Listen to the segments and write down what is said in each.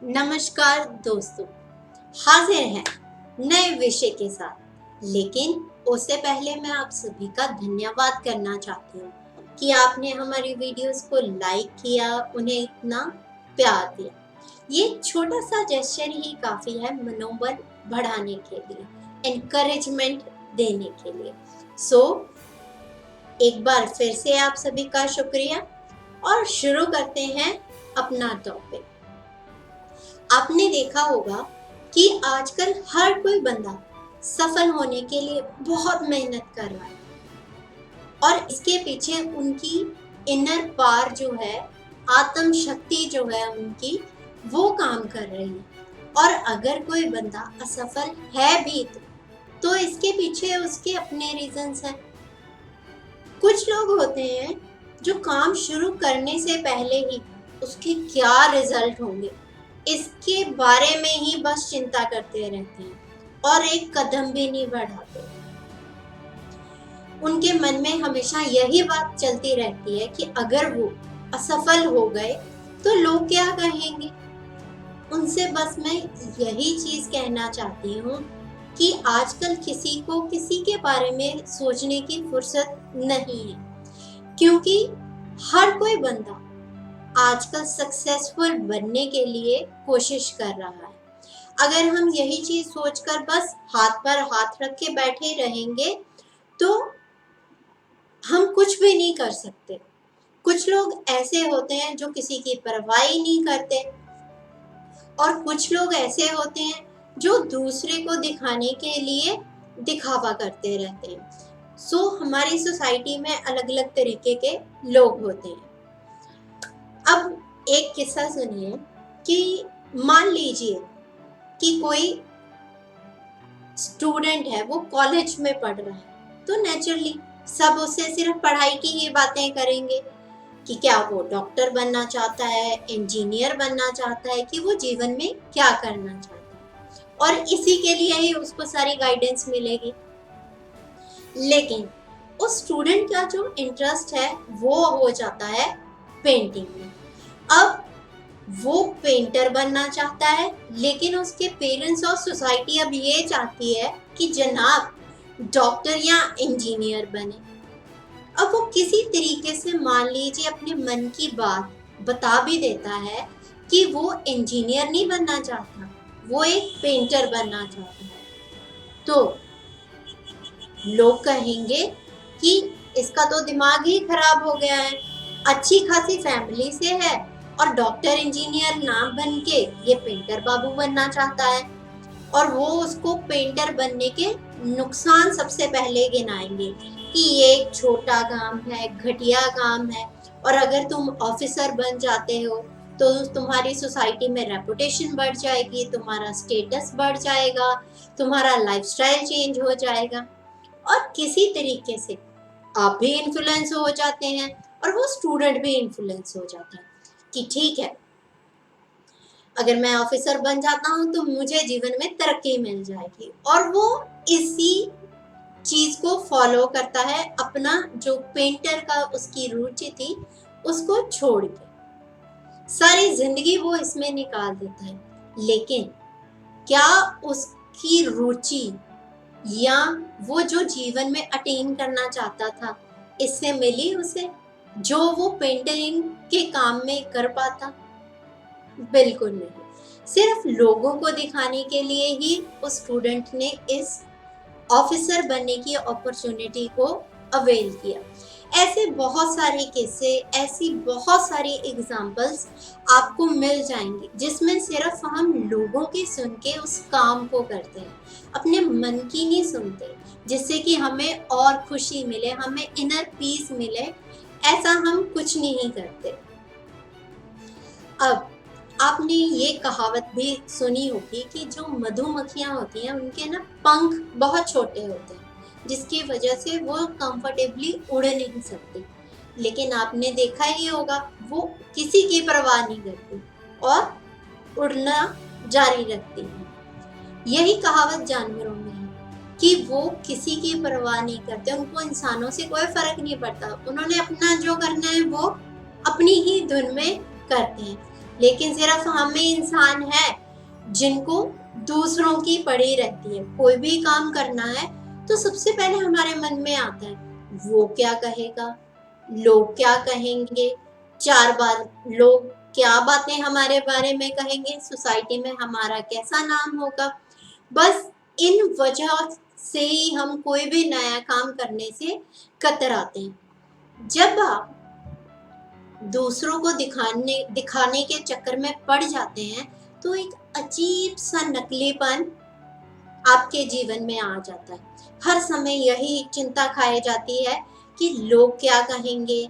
नमस्कार दोस्तों, हाजिर हैं नए विषय के साथ। लेकिन उससे पहले मैं आप सभी का धन्यवाद करना चाहती हूँ कि आपने हमारी वीडियोस को लाइक किया, उन्हें इतना प्यार दिया। ये छोटा सा जेस्चर ही काफ़ी है मनोबल बढ़ाने के लिए, एनकरेजमेंट देने के लिए। सो एक बार फिर से आप सभी का शुक्रिया और शुरू करते हैं अपना टॉपिक। आपने देखा होगा कि आजकल हर कोई बंदा सफल होने के लिए बहुत मेहनत कर रहा है और इसके पीछे उनकी इनर पावर जो है, आत्म शक्ति जो है उनकी, वो काम कर रही है। और अगर कोई बंदा असफल है भी तो इसके पीछे उसके अपने रीजंस हैं। कुछ लोग होते हैं जो काम शुरू करने से पहले ही उसके क्या रिजल्ट होंगे इसके बारे में ही बस चिंता करते रहते हैं और एक कदम भी नहीं बढ़ाते। उनके मन में हमेशा यही बात चलती रहती है कि अगर वो असफल हो गए तो लोग क्या कहेंगे। उनसे बस मैं यही चीज कहना चाहती हूँ कि आजकल किसी को किसी के बारे में सोचने की फुर्सत नहीं है, क्योंकि हर कोई बंदा आजकल सक्सेसफुल बनने के लिए कोशिश कर रहा है। अगर हम यही चीज सोचकर बस हाथ पर हाथ रख के बैठे रहेंगे तो हम कुछ भी नहीं कर सकते। कुछ लोग ऐसे होते हैं जो किसी की परवाह ही नहीं करते और कुछ लोग ऐसे होते हैं जो दूसरे को दिखाने के लिए दिखावा करते रहते हैं। सो हमारी सोसाइटी में अलग अलग तरीके के लोग होते हैं। अब एक किस्सा सुनिए कि मान लीजिए कि कोई स्टूडेंट है, वो कॉलेज में पढ़ रहा है, तो नेचुरली सब उससे सिर्फ पढ़ाई की ही बातें करेंगे कि क्या वो डॉक्टर बनना चाहता है, इंजीनियर बनना चाहता है, कि वो जीवन में क्या करना चाहता है, और इसी के लिए ही उसको सारी गाइडेंस मिलेगी। लेकिन उस स्टूडेंट का जो इंटरेस्ट है वो हो जाता है पेंटिंग में। अब वो पेंटर बनना चाहता है, लेकिन उसके पेरेंट्स और सोसाइटी अब ये चाहती है कि जनाब डॉक्टर या इंजीनियर बने। अब वो किसी तरीके से मान लीजिए अपने मन की बात बता भी देता है कि वो इंजीनियर नहीं बनना चाहता, वो एक पेंटर बनना चाहता है, तो लोग कहेंगे कि इसका तो दिमाग ही खराब हो गया है, अच्छी खासी फैमिली से है और डॉक्टर इंजीनियर नाम बन के ये पेंटर बाबू बनना चाहता है। और वो उसको पेंटर बनने के नुकसान सबसे पहले गिनाएंगे कि ये एक छोटा काम है, घटिया काम है, और अगर तुम ऑफिसर बन जाते हो तो तुम्हारी सोसाइटी में रेपुटेशन बढ़ जाएगी, तुम्हारा स्टेटस बढ़ जाएगा, तुम्हारा लाइफस्टाइल चेंज हो जाएगा। और किसी तरीके से आप भी इन्फ्लुएंस हो जाते हैं और वो स्टूडेंट भी इन्फ्लुएंस हो जाता है कि ठीक है, अगर मैं ऑफिसर बन जाता हूँ तो मुझे जीवन में तरक्की मिल जाएगी, और वो इसी चीज को फॉलो करता है, अपना जो पेंटर का उसकी रुचि थी उसको छोड़ के सारी जिंदगी वो इसमें निकाल देता है। लेकिन क्या उसकी रुचि या वो जो जीवन में अटेन करना चाहता था इससे मिली उसे, जो वो पेंटिंग के काम में कर पाता? बिल्कुल नहीं। सिर्फ लोगों को दिखाने के लिए ही उस स्टूडेंट ने इस ऑफिसर बनने की अपॉर्चुनिटी को अवेल किया। ऐसे बहुत सारे किस्से, ऐसी बहुत सारी एग्जाम्पल्स आपको मिल जाएंगे जिसमें सिर्फ हम लोगों की सुन के उस काम को करते हैं, अपने मन की नहीं सुनते, जिससे कि हमें और खुशी मिले, हमें इनर पीस मिले। ऐसा हम कुछ नहीं करते। अब आपने ये कहावत भी सुनी होगी कि जो मधुमक्खियां होती हैं उनके ना पंख बहुत छोटे होते हैं, जिसकी वजह से वो कंफर्टेबली उड़ नहीं सकती। लेकिन आपने देखा ही होगा वो किसी की परवाह नहीं करती और उड़ना जारी रखती है। यही कहावत जानवरों में है कि वो किसी की परवाह नहीं करते, उनको इंसानों से कोई फर्क नहीं पड़ता, उन्होंने अपना जो करना है वो अपनी ही धुन में करते हैं। लेकिन सिर्फ हम ही इंसान है जिनको दूसरों की पड़ी रहती है। कोई भी काम करना है तो सबसे पहले हमारे मन में आता है, वो क्या कहेगा, लोग क्या कहेंगे, 4 बार लोग क्या बातें हमारे बारे में कहेंगे, सोसाइटी में हमारा कैसा नाम होगा। बस इन वजह से ही हम कोई भी नया काम करने से कतराते हैं। जब आप दूसरों को दिखाने के चक्कर में पड़ जाते हैं तो एक अजीब सा नकलीपन आपके जीवन में आ जाता है। हर समय यही चिंता खाई जाती है कि लोग क्या कहेंगे।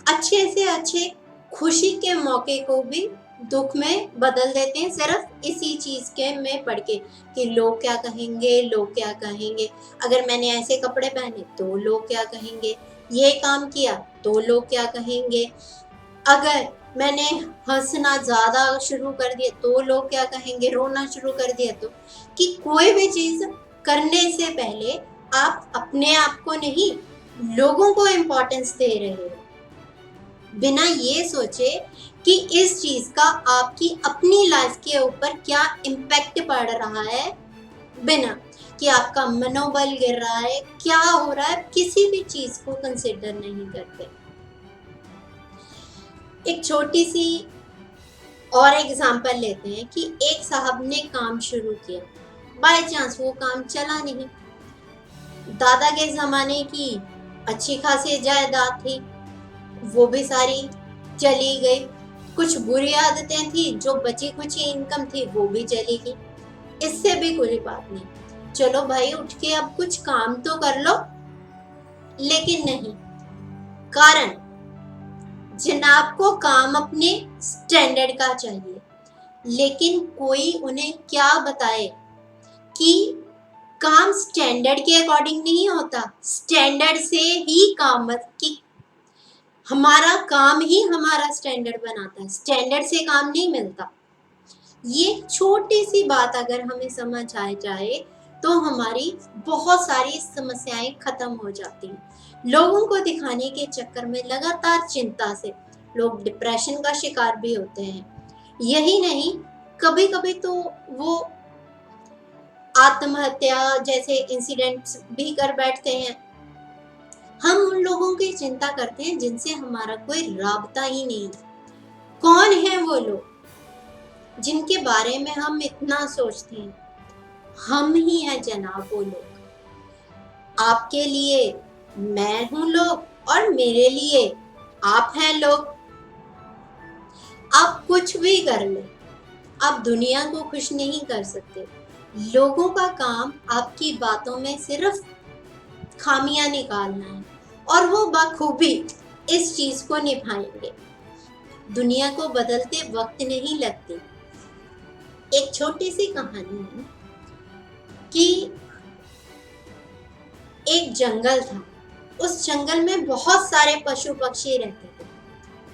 अच्छे से अच्छे खुशी के मौके को भी दुख में बदल देते हैं सिर्फ इसी चीज के में पड़ के कि लोग क्या कहेंगे, लोग क्या कहेंगे। अगर मैंने ऐसे कपड़े पहने तो लोग क्या कहेंगे, ये काम किया तो लोग क्या कहेंगे, अगर मैंने हंसना ज्यादा शुरू कर दिया तो लोग क्या कहेंगे, रोना शुरू कर दिया तो। कि कोई भी चीज करने से पहले आप अपने आप को नहीं, लोगों को इम्पोर्टेंस दे रहे हो, बिना ये सोचे कि इस चीज का आपकी अपनी लाइफ के ऊपर क्या इम्पैक्ट पड़ रहा है, बिना कि आपका मनोबल गिर रहा है, क्या हो रहा है, किसी भी चीज को कंसिडर नहीं करते। एक छोटी सी और एग्जांपल लेते हैं कि एक साहब ने काम शुरू किया, बाय चांस वो काम चला नहीं। दादा के जमाने की अच्छी खासी जायदाद थी, वो भी सारी चली गई। कुछ बुरी आदतें थी, जो बची कुछ इनकम थी वो भी चली गई। इससे भी कोई बात नहीं, चलो भाई उठ के अब कुछ काम तो कर लो। लेकिन नहीं, कारण जनाब को काम अपने स्टैंडर्ड का चाहिए, लेकिन कोई उन्हें क्या बताए कि काम स्टैंडर्ड के अकॉर्डिंग नहीं होता, स्टैंडर्ड से ही काम की हमारा काम ही हमारा स्टैंडर्ड बनाता है, स्टैंडर्ड से काम नहीं मिलता। ये छोटी सी बात अगर हमें समझ आ जाए तो हमारी बहुत सारी समस्याएं खत्म हो जाती हैं। लोगों को दिखाने के चक्कर में लगातार चिंता से लोग डिप्रेशन का शिकार भी होते हैं। यही नहीं, कभी कभी तो वो आत्महत्या जैसे इंसिडेंट्स भी कर बैठते हैं। हम उन लोगों की चिंता करते हैं जिनसे हमारा कोई राबता ही नहीं। कौन है वो लोग जिनके बारे में हम इतना सोचते हैं? हम ही हैं जनाब वो लोग। आपके लिए मैं हूं लोग और मेरे लिए आप हैं लोग। आप कुछ भी कर ले, आप दुनिया को खुश नहीं कर सकते। लोगों का काम आपकी बातों में सिर्फ खामियां निकालना है और वो बखूबी इस चीज को निभाएंगे। दुनिया को बदलते वक्त नहीं लगती। एक छोटी सी कहानी है कि एक जंगल था, उस जंगल में बहुत सारे पशु पक्षी रहते थे।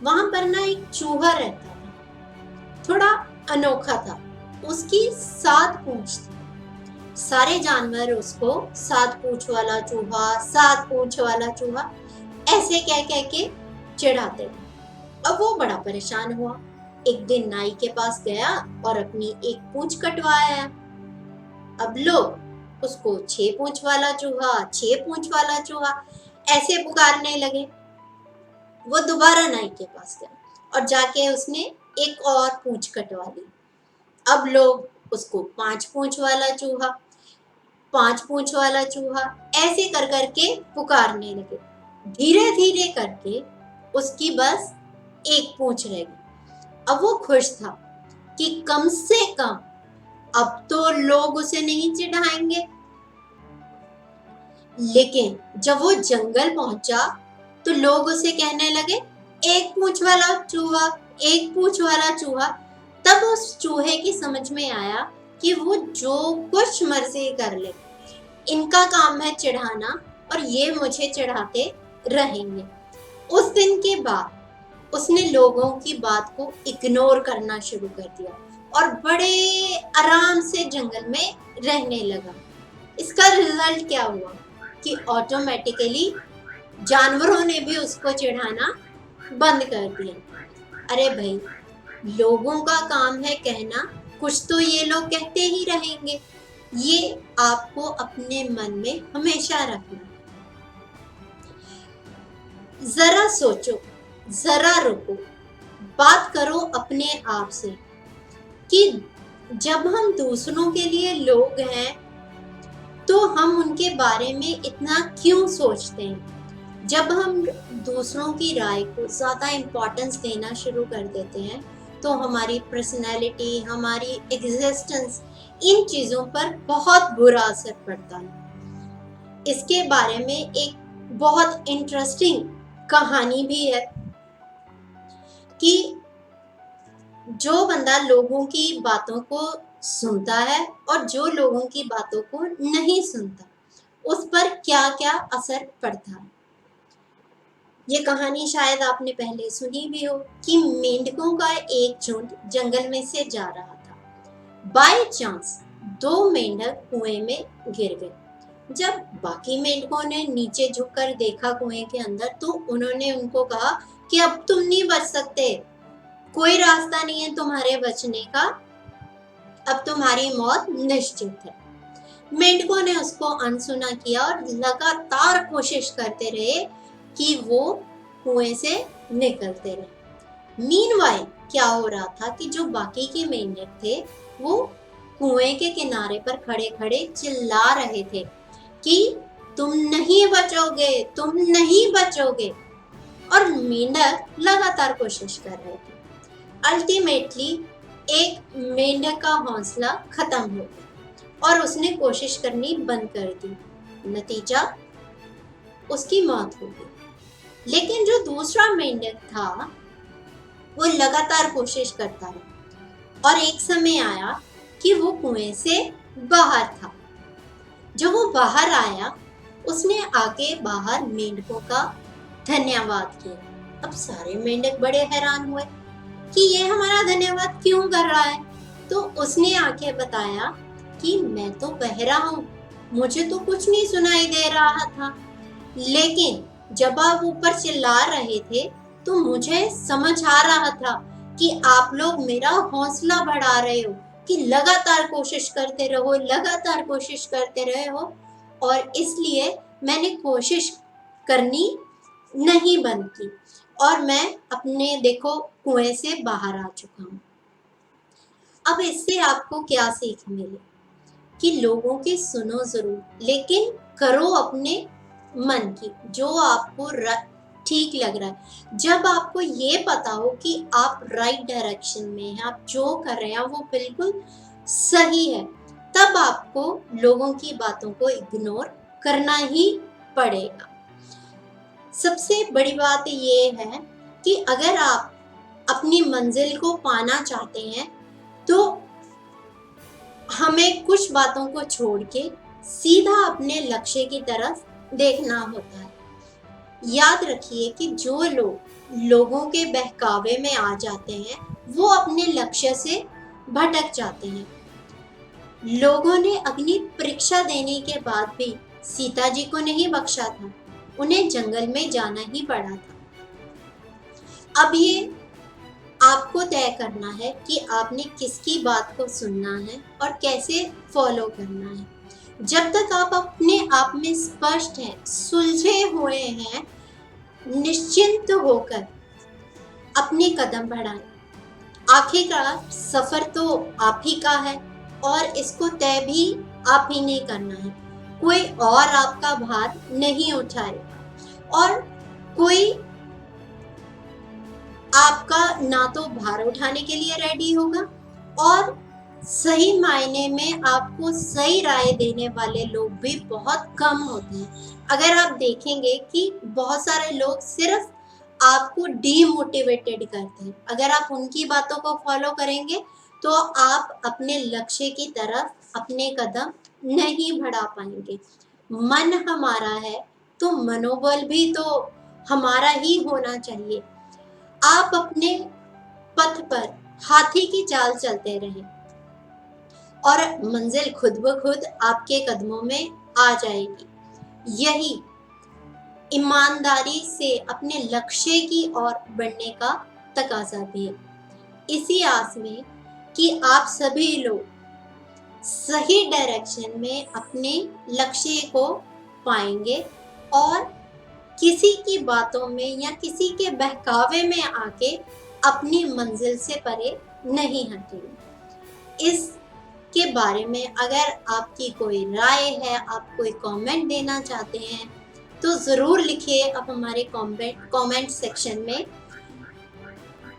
वहां पर ना एक चूहा रहता था, थोड़ा अनोखा था। उसकी 7 पूंछ थी। सारे जानवर उसको 7 पूंछ वाला चूहा, 7 पूंछ वाला चूहा ऐसे कह कह के चिढ़ाते थे। अब वो बड़ा परेशान हुआ। एक दिन नाई के पास गया और अपनी एक पूंछ कटवाया। अब लोग उसको 6 पूंछ वाला चूहा, 6 पूंछ वाला चूहा ऐसे पुकारने लगे। वो दोबारा नाई के पास गया और जाके उसने एक और पूंछ कटवा ली। अब लोग उसको 5 पूंछ वाला चूहा, 5 पूंछ वाला चूहा ऐसे कर करके पुकारने लगे। धीरे धीरे करके उसकी बस 1 पूंछ रह गई। अब वो खुश था कि कम से कम अब तो लोग उसे नहीं चिढ़ाएंगे। लेकिन जब वो जंगल पहुंचा तो लोग उसे कहने लगे, 1 पूंछ वाला चूहा, 1 पूंछ वाला चूहा। तब उस चूहे की समझ में आया कि वो जो कुछ मर्जी कर ले, इनका काम है चिढ़ाना और ये मुझे चिढ़ाते रहेंगे। उस दिन के बाद उसने लोगों की बात को इग्नोर करना शुरू कर दिया और बड़े आराम से जंगल में रहने लगा। इसका रिजल्ट क्या हुआ कि ऑटोमेटिकली जानवरों ने भी उसको चिढ़ाना बंद कर दिया। अरे भाई, लोगों का काम है कहना, कुछ तो ये लोग कहते ही रहेंगे। ये आपको अपने मन में हमेशा रखना। जरा सोचो, जरा रुको, बात करो अपने आप से कि जब हम दूसरों के लिए लोग हैं तो हम उनके बारे में इतना क्यों सोचते हैं। जब हम दूसरों की राय को ज़्यादा इम्पोर्टेंस देना शुरू कर देते हैं तो हमारी पर्सनैलिटी, हमारी एग्जिस्टेंस, इन चीज़ों पर बहुत बुरा असर पड़ता है। इसके बारे में एक बहुत इंटरेस्टिंग कहानी भी है कि जो बंदा लोगों की बातों को सुनता है और जो लोगों की बातों को नहीं सुनता, उस पर क्या क्या असर पड़ता है। ये कहानी शायद आपने पहले सुनी भी हो कि मेंढकों का एक झुंड जंगल में से जा रहा था। बाय चांस दो मेंढक कुएं में गिर गए। जब बाकी मेंढकों ने नीचे झुककर देखा कुएं के अंदर, तो उन्होंने उनको कहा कि अब तुम नहीं बच सकते, कोई रास्ता नहीं है तुम्हारे बचने का, अब तुम्हारी मौत निश्चित है। मेंढकों ने उसको अनसुना किया और लगातार कोशिश करते रहे कि वो कुएं से निकलते रहे। मीनवाइल क्या हो रहा था कि जो बाकी के मेंढक थे वो कुएं के किनारे पर खड़े खड़े चिल्ला रहे थे कि तुम नहीं बचोगे, तुम नहीं बचोगे, और मेंढक लगातार कोशिश कर रहे थे। अल्टीमेटली एक मेंढक का हौसला खत्म हो गया और उसने कोशिश करनी बंद कर दी। नतीजा, उसकी मौत हो गई। लेकिन जो दूसरा मेंढक था वो लगातार कोशिश करता रहा और एक समय आया कि वो कुएं से बाहर था। जब वो बाहर आया, उसने आके बाहर मेंढकों का धन्यवाद किया। अब सारे मेंढक बड़े हैरान हुए कि ये हमारा धन्यवाद क्यों कर रहा है। तो उसने आके बताया कि मैं तो बहरा हूँ, मुझे तो कुछ नहीं सुनाई दे रहा था, लेकिन जब आप ऊपर चिल्ला रहे थे तो मुझे समझ आ रहा था कि आप लोग मेरा हौसला बढ़ा रहे हो कि लगातार कोशिश करते रहो, लगातार कोशिश करते रहे हो, और इसलिए मैंने कोशिश करनी नहीं बंद की और मैं अपने देखो कुएं से बाहर आ चुका हूँ। अब इससे आपको क्या सीख मिले कि लोगों की सुनो जरूर, लेकिन करो अपने मन की जो आपको ठीक लग रहा है। जब आपको ये पता हो कि आप राइट डायरेक्शन में हैं, आप जो कर रहे हैं वो बिल्कुल सही है, तब आपको लोगों की बातों को इग्नोर करना ही पड़ेगा। सबसे बड़ी बात ये है कि अगर आप अपनी मंजिल को पाना चाहते हैं तो हमें कुछ बातों को छोड़ के सीधा अपने लक्ष्य की तरफ देखना होता है। याद रखिए कि जो लोग लोगों के बहकावे में आ जाते हैं वो अपने लक्ष्य से भटक जाते हैं। लोगों ने अग्नि परीक्षा देने के बाद भी सीता जी को नहीं बख्शा था, उन्हें जंगल में जाना ही पड़ा था। अब ये आपको तय करना है कि आपने किसकी बात को सुनना है और कैसे फॉलो करना है। जब तक आप अपने आप में स्पष्ट हैं, सुलझे हुए हैं, निश्चिंत होकर अपने कदम बढ़ाएं। आखिरकार सफर तो आप ही का है और इसको तय भी आप ही ने करना है। कोई और आपका भार नहीं उठाएगा और कोई आपका ना तो भार उठाने के लिए रेडी होगा और सही मायने में आपको सही राय देने वाले लोग भी बहुत कम होते हैं। अगर आप देखेंगे कि बहुत सारे लोग सिर्फ आपको डीमोटिवेटेड करते हैं, अगर आप उनकी बातों को फॉलो करेंगे तो आप अपने लक्ष्य की तरफ अपने कदम नहीं बढ़ा पाएंगे। मन हमारा है तो मनोबल भी तो हमारा ही होना चाहिए। आप अपने पथ पर हाथी की चाल चलते रहें और मंजिल खुद ब खुद आपके कदमों में आ जाएगी। यही ईमानदारी से अपने लक्ष्य की ओर बढ़ने का तकाजा भी है। इसी आस में कि आप सभी लोग सही डायरेक्शन में अपने लक्ष्य को पाएंगे और किसी की बातों में या किसी के बहकावे में आके अपनी मंजिल से परे नहीं हटेंगे। इसके बारे में अगर आपकी कोई राय है, आप कोई कमेंट देना चाहते हैं तो ज़रूर लिखिए आप हमारे कमेंट सेक्शन में।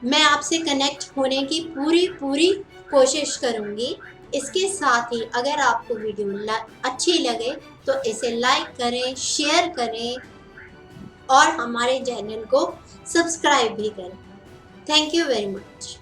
मैं आपसे कनेक्ट होने की पूरी कोशिश करूंगी। इसके साथ ही अगर आपको वीडियो अच्छी लगे तो इसे लाइक करें, शेयर करें और हमारे चैनल को सब्सक्राइब भी करें। Thank you very much.